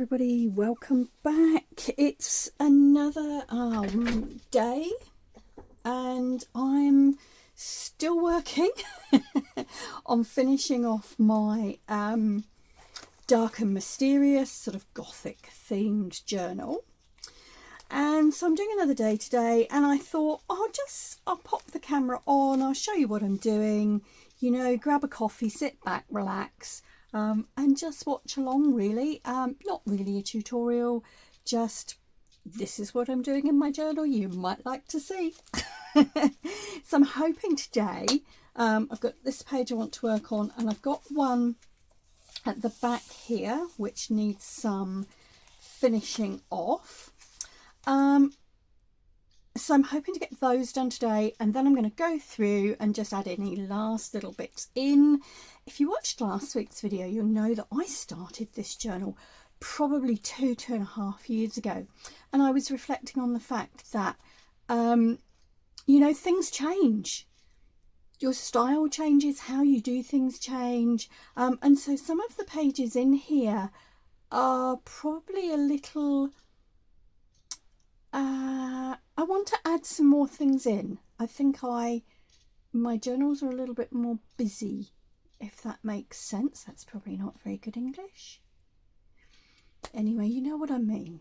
everybody, welcome back. It's another day and I'm still working on finishing off my dark and mysterious sort of gothic themed journal. And so I'm doing another day today, and I thought I'll pop the camera on, I'll show you what I'm doing, you know, grab a coffee, sit back, relax, and just watch along really. Not really a tutorial, just this is what I'm doing in my journal, you might like to see. So I'm hoping today, I've got this page I want to work on, and I've got one at the back here which needs some finishing off. So I'm hoping to get those done today, and then I'm going to go through and just add any last little bits in. If you watched last week's video, you'll know that I started this journal probably two and a half years ago, and I was reflecting on the fact that you know, things change, your style changes, how you do things change, and so some of the pages in here are probably a little I want to add some more things in. I think my journals are a little bit more busy, if that makes sense. That's probably not very good English. Anyway, you know what I mean.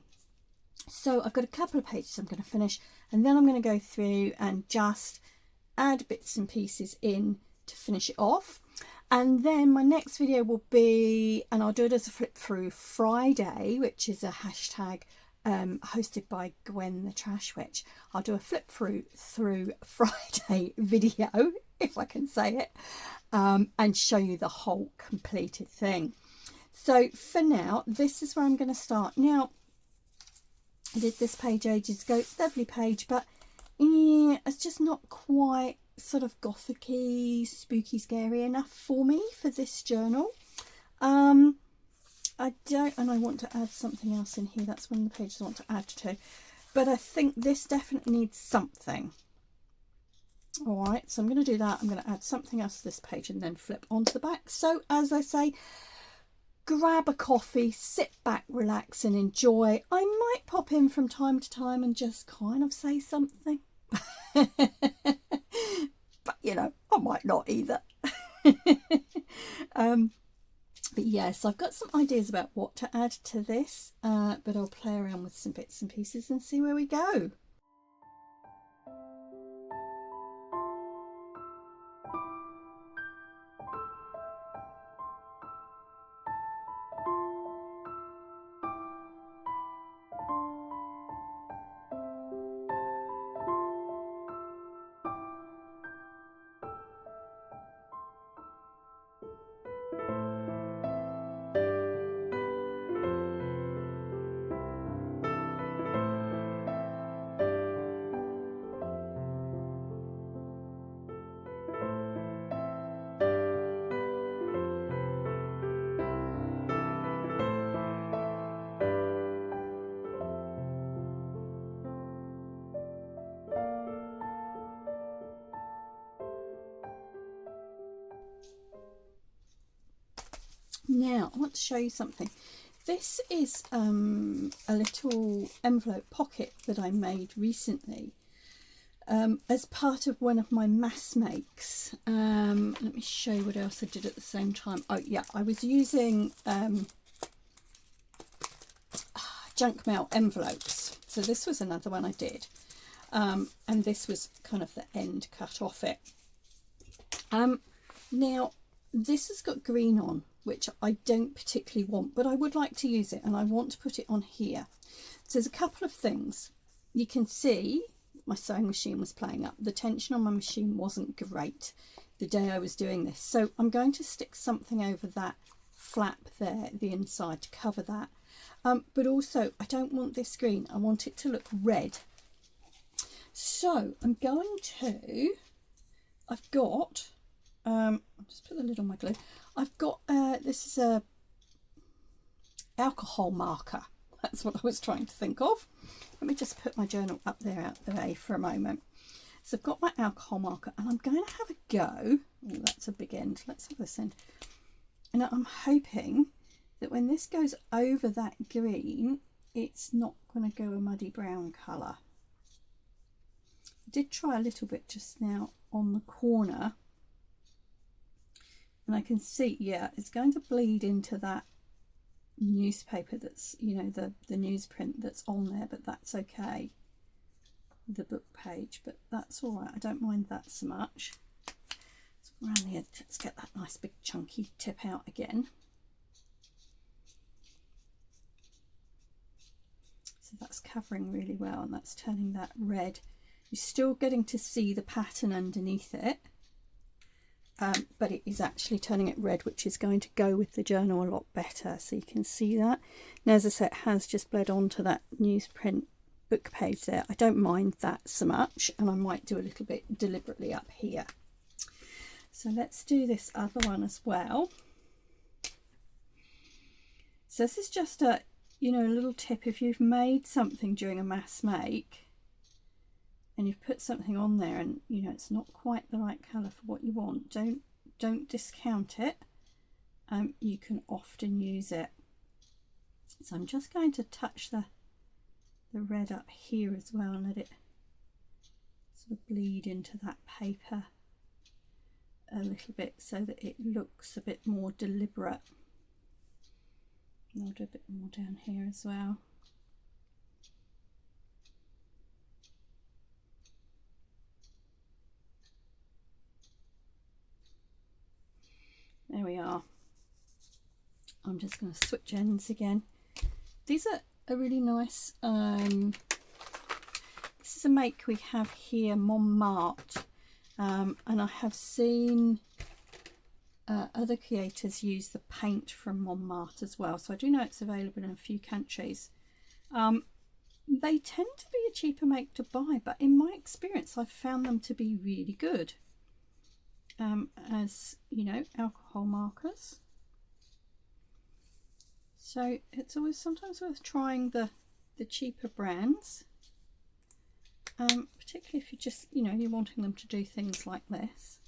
So I've got a couple of pages I'm going to finish, and then I'm going to go through and just add bits and pieces in to finish it off. And then my next video will be, and I'll do it as a flip through Friday, which is a hashtag hosted by Gwen the Trash Witch. I'll do a flip through Friday video, if I can say it, and show you the whole completed thing. So for now, this is where I'm going to start. Now, I did this page ages ago. It's a lovely page, but yeah, it's just not quite sort of gothic-y, spooky, scary enough for me for this journal. I want to add something else in here. That's one of the pages I want to add to, but I think this definitely needs something. All right, so I'm going to do that. I'm going to add something else to this page and then flip onto the back. So as I say, grab a coffee, sit back, relax and enjoy. I might pop in from time to time and just kind of say something, but you know, I might not either. But yes, I've got some ideas about what to add to this, but I'll play around with some bits and pieces and see where we go. Now I want to show you something. This is a little envelope pocket that I made recently as part of one of my mass makes. Let me show you what else I did at the same time. Oh yeah, I was using junk mail envelopes. So this was another one I did, and this was kind of the end cut off it. Now this has got green on, which I don't particularly want, but I would like to use it, and I want to put it on here. So there's a couple of things. You can see my sewing machine was playing up. The tension on my machine wasn't great the day I was doing this, so I'm going to stick something over that flap there, the inside, to cover that. But also I don't want this green, I want it to look red. So I'm going to, I've got I'll just put the lid on my glue. I've got this is a alcohol marker. That's what I was trying to think of. Let me just put my journal up there out the way for a moment. So I've got my alcohol marker, and I'm going to have a go. Oh, that's a big end. Let's have this end. And I'm hoping that when this goes over that green, it's not going to go a muddy brown colour. I did try a little bit just now on the corner, and I can see, yeah, it's going to bleed into that newspaper that's, you know, the newsprint that's on there, but that's okay, the book page, but that's all right. I don't mind that so much. So around the edge, let's get that nice big chunky tip out again. So that's covering really well, and that's turning that red. You're still getting to see the pattern underneath it, but it is actually turning it red, which is going to go with the journal a lot better. So you can see that. Now, as I said, it has just bled onto that newsprint book page there. I don't mind that so much, and I might do a little bit deliberately up here. So let's do this other one as well. So this is just a, you know, a little tip. If you've made something during a mass make and you've put something on there and, you know, it's not quite the right colour for what you want, don't discount it. You can often use it. So I'm just going to touch the red up here as well and let it sort of bleed into that paper a little bit so that it looks a bit more deliberate. And I'll do a bit more down here as well. There we are. I'm just going to switch ends again. These are a really nice, this is a make we have here, Montmartre, and I have seen other creators use the paint from Montmartre as well, so I do know it's available in a few countries. They tend to be a cheaper make to buy, but in my experience I've found them to be really good as, you know, alcohol markers. So it's always sometimes worth trying the cheaper brands, particularly if you just, you know, you're wanting them to do things like this.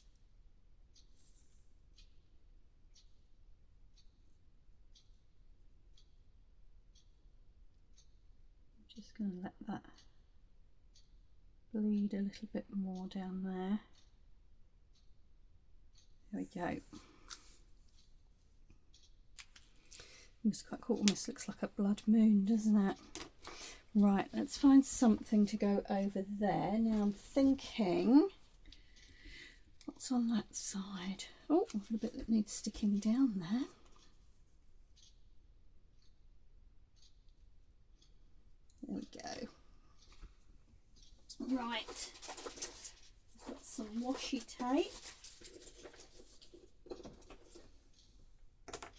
I'm just going to let that bleed a little bit more down there. There we go. It's quite cool. Almost looks like a blood moon, doesn't it? Right, let's find something to go over there. Now I'm thinking, what's on that side? Oh, I've got a bit that needs sticking down there. There we go. Right, I've got some washi tape.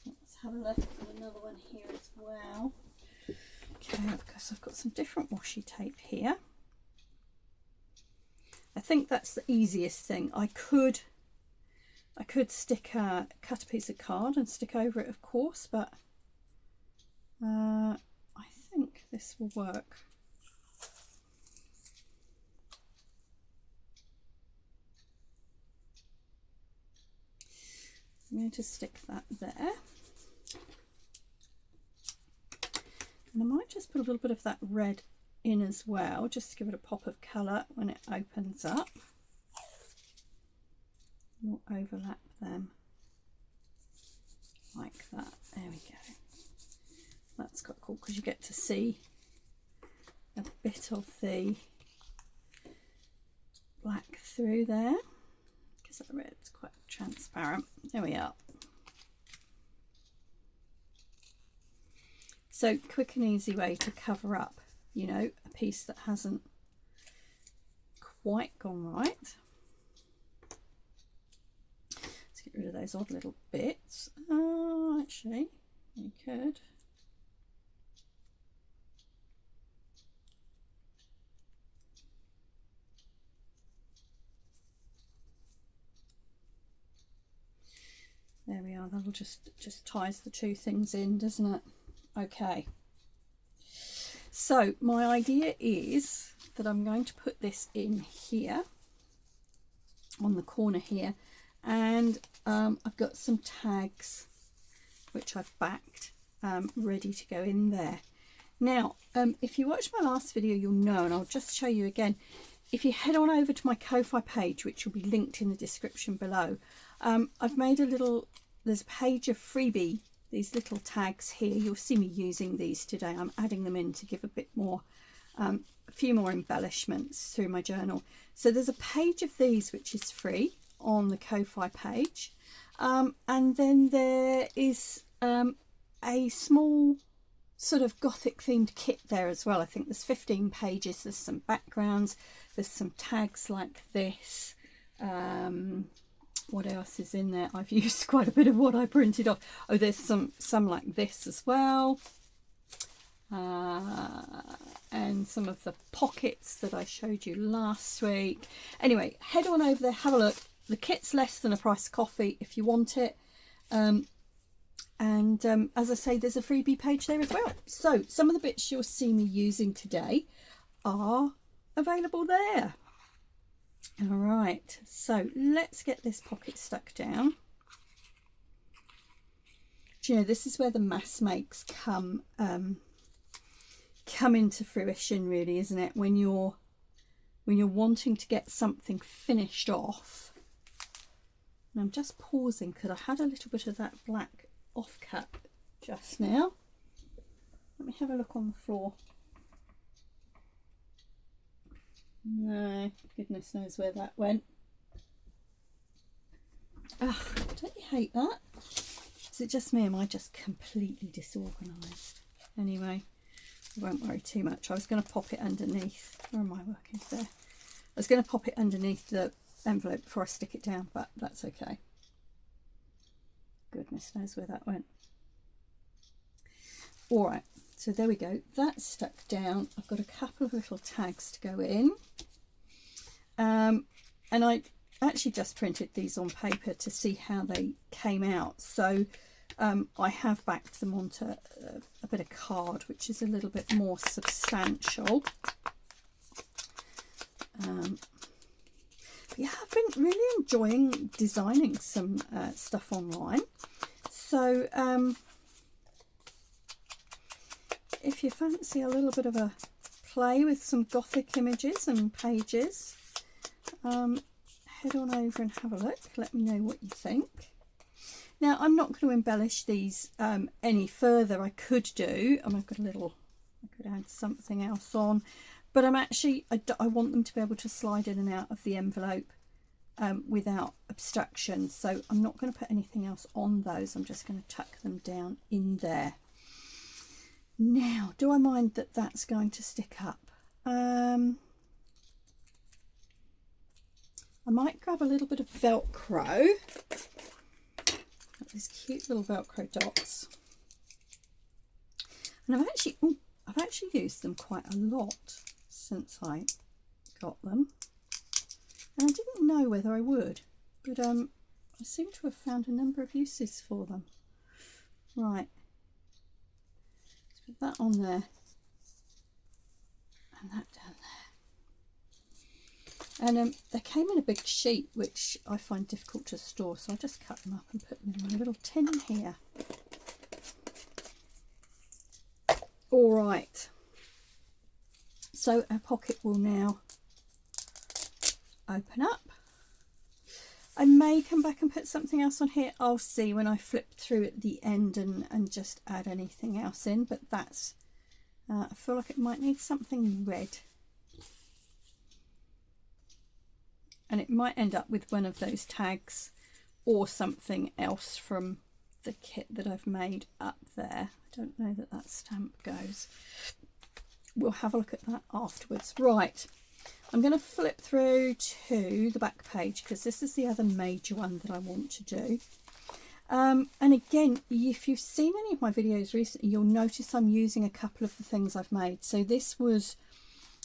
Let's have a look at another one here as well. Okay, because I've got some different washi tape here. I think that's the easiest thing. I could cut a piece of card and stick over it, of course, but I think this will work. I'm going to stick that there. And I might just put a little bit of that red in as well, just to give it a pop of colour when it opens up. We'll overlap them like that. There we go. That's quite cool because you get to see a bit of the black through there, because that red's quite transparent. There we are. So quick and easy way to cover up, you know, a piece that hasn't quite gone right. Let's get rid of those odd little bits. Oh, actually, you could. There we are. That'll just ties the two things in, doesn't it? Okay. So my idea is that I'm going to put this in here on the corner here, and I've got some tags which I've backed ready to go in there. Now, if you watched my last video, you'll know, and I'll just show you again. If you head on over to my Ko-Fi page, which will be linked in the description below, I've made there's a page of Freebie, these little tags here. You'll see me using these today. I'm adding them in to give a bit more, a few more embellishments through my journal. So there's a page of these which is free on the Ko-Fi page. And then there is a small sort of gothic themed kit there as well. I think there's 15 pages. There's some backgrounds, there's some tags like this. What else is in there? I've used quite a bit of what I printed off. Oh, there's some like this as well, and some of the pockets that I showed you last week. Anyway, head on over there, have a look. The kit's less than a price of coffee if you want it. As I say, there's a freebie page there as well. So some of the bits you'll see me using today are available there. All right, so let's get this pocket stuck down. Do you know, this is where the mass makes come into fruition, really, isn't it? When you're wanting to get something finished off. And I'm just pausing because I had a little bit of that black offcut just now. Let me have a look on the floor. No, goodness knows where that went. Ugh, don't you hate that? Is it just me? Am I just completely disorganised? Anyway, I won't worry too much. I was going to pop it underneath. Where am I working there? I was going to pop it underneath the envelope before I stick it down, but that's okay. Goodness knows where that went. All right, so there we go. That's stuck down. I've got a couple of little tags to go in. And I actually just printed these on paper to see how they came out. So I have backed them onto a bit of card, which is a little bit more substantial. Yeah, I've been really enjoying designing some stuff online. So if you fancy a little bit of a play with some gothic images and pages, head on over and have a look. Let me know what you think. Now, I'm not going to embellish these any further. I could do, and I've got I could add something else on, but I want them to be able to slide in and out of the envelope without obstruction. So I'm not going to put anything else on those. I'm just going to tuck them down in there. Now, do I mind that that's going to stick up? I might grab a little bit of Velcro. Got these cute little Velcro dots, and I've actually used them quite a lot since I got them, and I didn't know whether I would, but I seem to have found a number of uses for them. Right, let's put that on there and that down there. And they came in a big sheet, which I find difficult to store, so I just cut them up and put them in my little tin here. All right, so our pocket will now open up. I may come back and put something else on here. I'll see when I flip through at the end and just add anything else in, but that's I feel like it might need something red. And it might end up with one of those tags or something else from the kit that I've made up there. I don't know that that stamp goes. We'll have a look at that afterwards. Right, I'm going to flip through to the back page because this is the other major one that I want to do. And again, if you've seen any of my videos recently, you'll notice I'm using a couple of the things I've made. So this was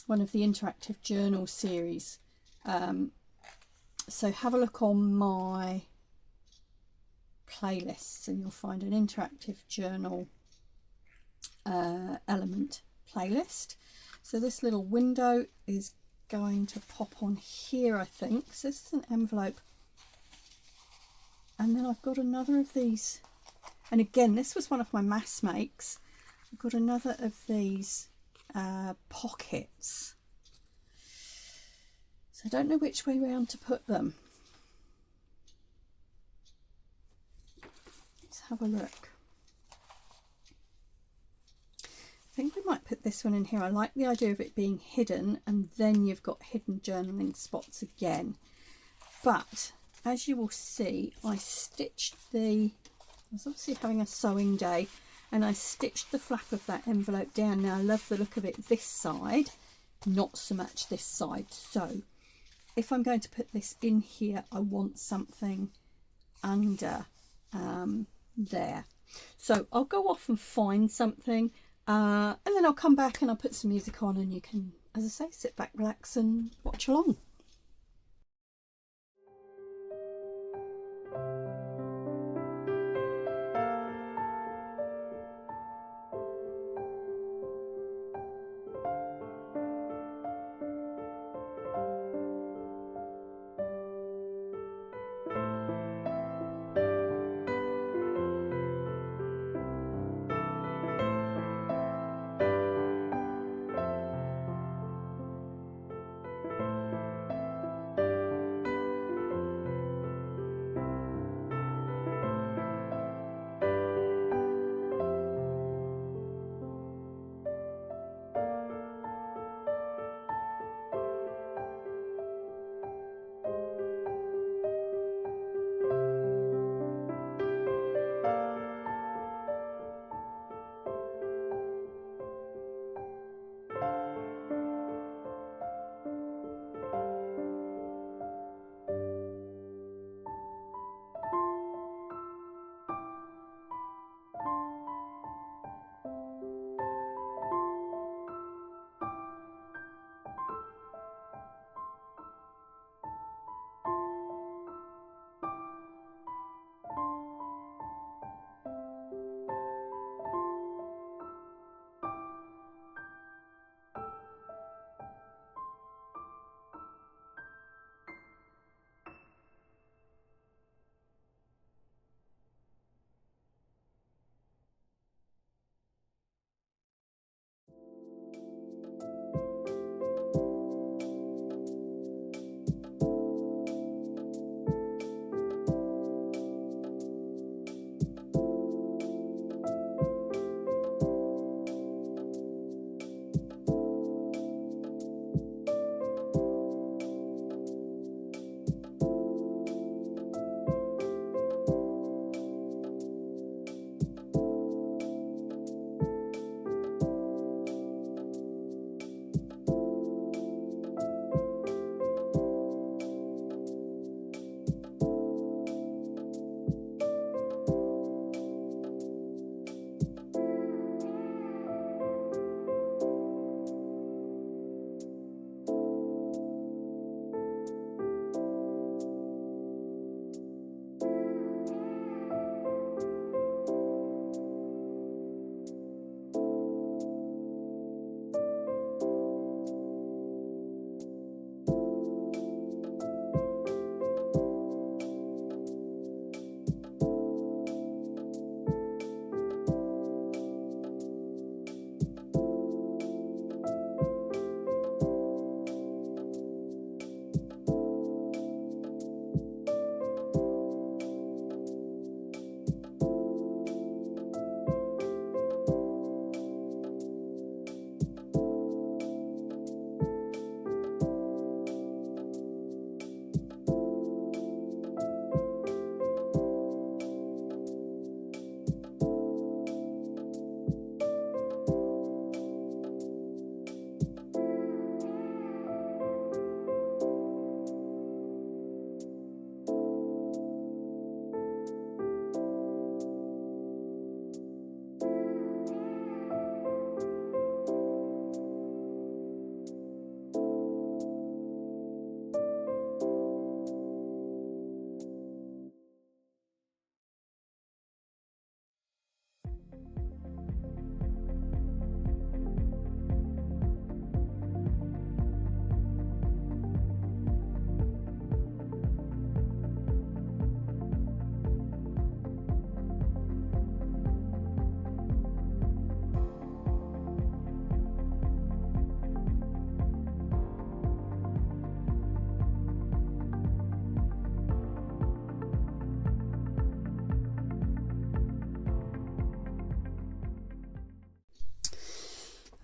one of the interactive journal series. So have a look on my playlists and you'll find an interactive journal element playlist. So this little window is going to pop on here, I think. So this is an envelope. And then I've got another of these And again, this was one of my mass makes. I've got another of these pockets. So I don't know which way round to put them. Let's have a look. I think we might put this one in here. I like the idea of it being hidden, and then you've got hidden journaling spots again. But as you will see, I was obviously having a sewing day, and I stitched the flap of that envelope down. Now I love the look of it this side, not so much this side. So if I'm going to put this in here, I want something under there. So I'll go off and find something, and then I'll come back and I'll put some music on, and you can, as I say, sit back, relax and watch along.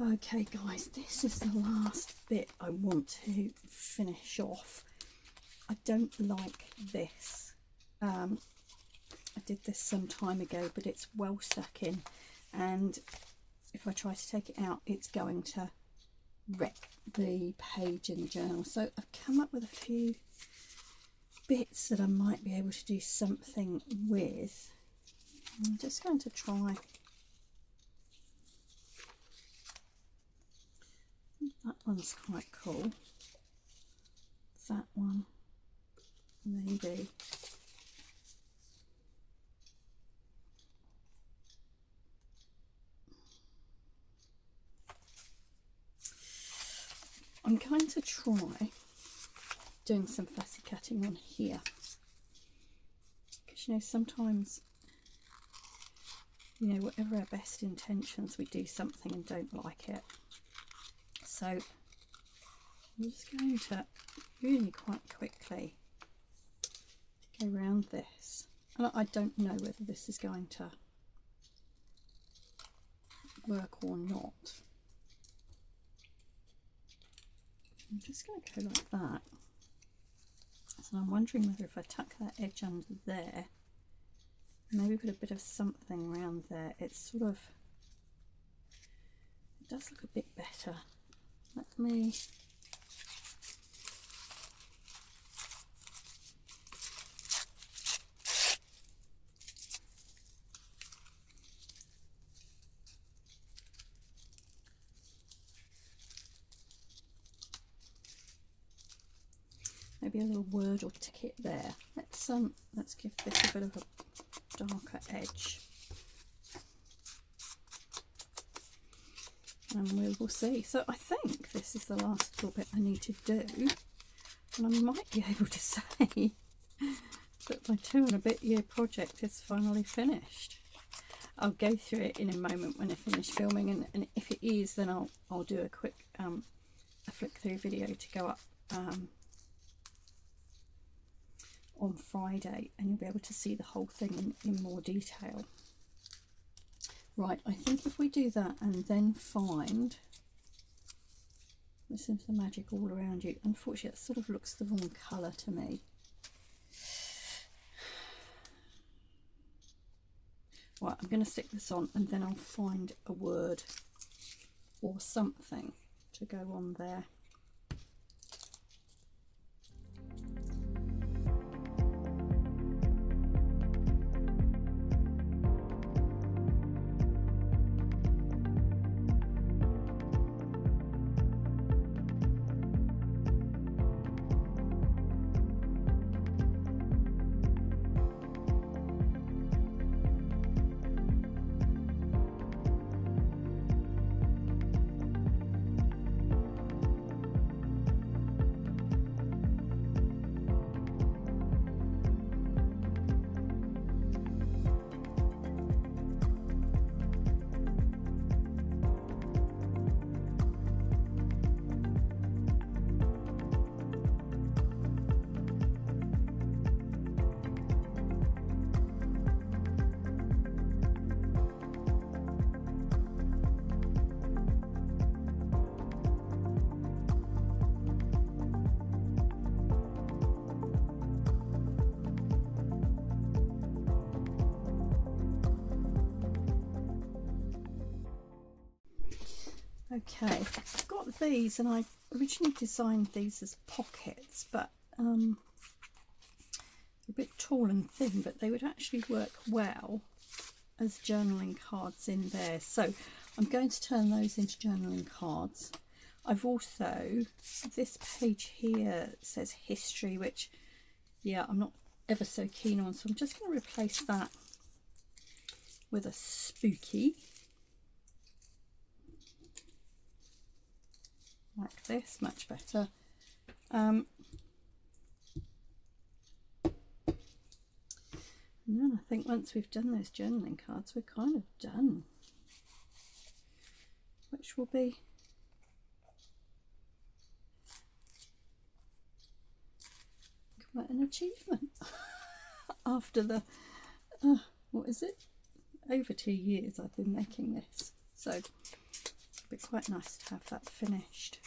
Okay guys, this is the last bit I want to finish off. I don't like this. I did this some time ago, but it's well stuck in, and if I try to take it out, it's going to wreck the page in the journal. So I've come up with a few bits that I might be able to do something with. I'm just going to try. That one's quite cool. That one, maybe. I'm going to try doing some fussy cutting on here, because you know, sometimes, you know, whatever our best intentions, we do something and don't like it. So I'm just going to really quite quickly go around this, and I don't know whether this is going to work or not. I'm just going to go like that. So I'm wondering whether if I tuck that edge under there, maybe put a bit of something around there, it's sort of, it does look a bit better. Let me, maybe a little word or ticket there. Let's give this a bit of a darker edge, and we will see. So I think this is the last little bit I need to do, and I might be able to say that my 2 and a bit year project is finally finished. I'll go through it in a moment when I finish filming, and if it is, then I'll do a quick a flick through video to go up on Friday, and you'll be able to see the whole thing in more detail. Right, I think if we do that and then find, listen to the magic all around you. Unfortunately, it sort of looks the wrong colour to me. Right, I'm going to stick this on, and then I'll find a word or something to go on there. Okay, I've got these, and I originally designed these as pockets, but a bit tall and thin, but they would actually work well as journaling cards in there. So I'm going to turn those into journaling cards. I've also, this page here says history, which, yeah, I'm not ever so keen on, so I'm just going to replace that with a spooky. Like this, much better. And then I think once we've done those journaling cards, we're kind of done, which will be quite an achievement after the what is it, over 2 years I've been making this. So be quite nice to have that finished.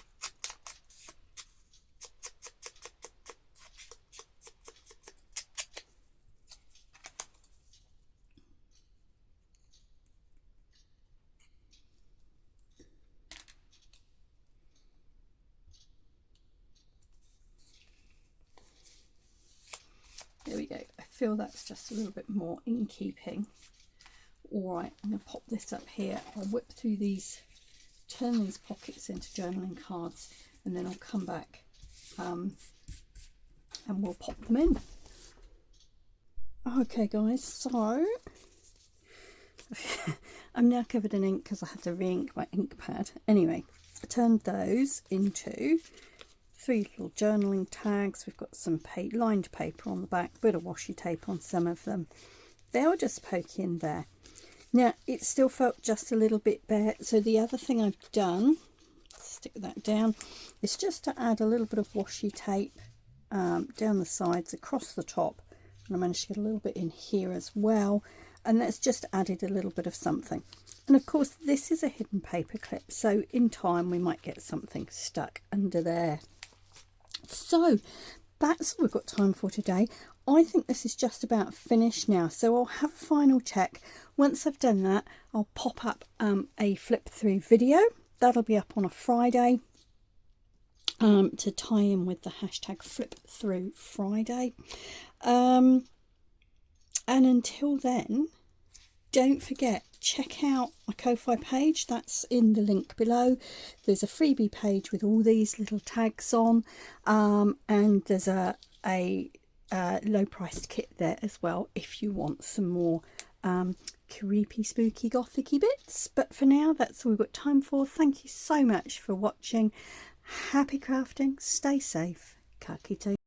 There we go. I feel that's just a little bit more in keeping. All right, I'm going to pop this up here. I'll whip through these, turn these pockets into journaling cards, and then I'll come back and we'll pop them in. Okay guys, so I'm now covered in ink because I had to re-ink my ink pad. Anyway, I turned those into 3 little journaling tags. We've got some lined paper on the back, bit of washi tape on some of them. They'll just poke in there. Now it still felt just a little bit bare, so the other thing I've done, stick that down, is just to add a little bit of washi tape down the sides, across the top, and I managed to get a little bit in here as well, and that's just added a little bit of something. And of course this is a hidden paper clip, so in time we might get something stuck under there. So that's all we've got time for today. I think this is just about finished now, so I'll have a final check. Once I've done that, I'll pop up a flip through video. That'll be up on a Friday to tie in with the hashtag flip through Friday. And until then, don't forget, check out my Ko-Fi page. That's in the link below. There's a freebie page with all these little tags on, and there's a low priced kit there as well if you want some more creepy, spooky, gothicy bits. But for now, that's all we've got time for. Thank you so much for watching. Happy crafting, stay safe, ka kite.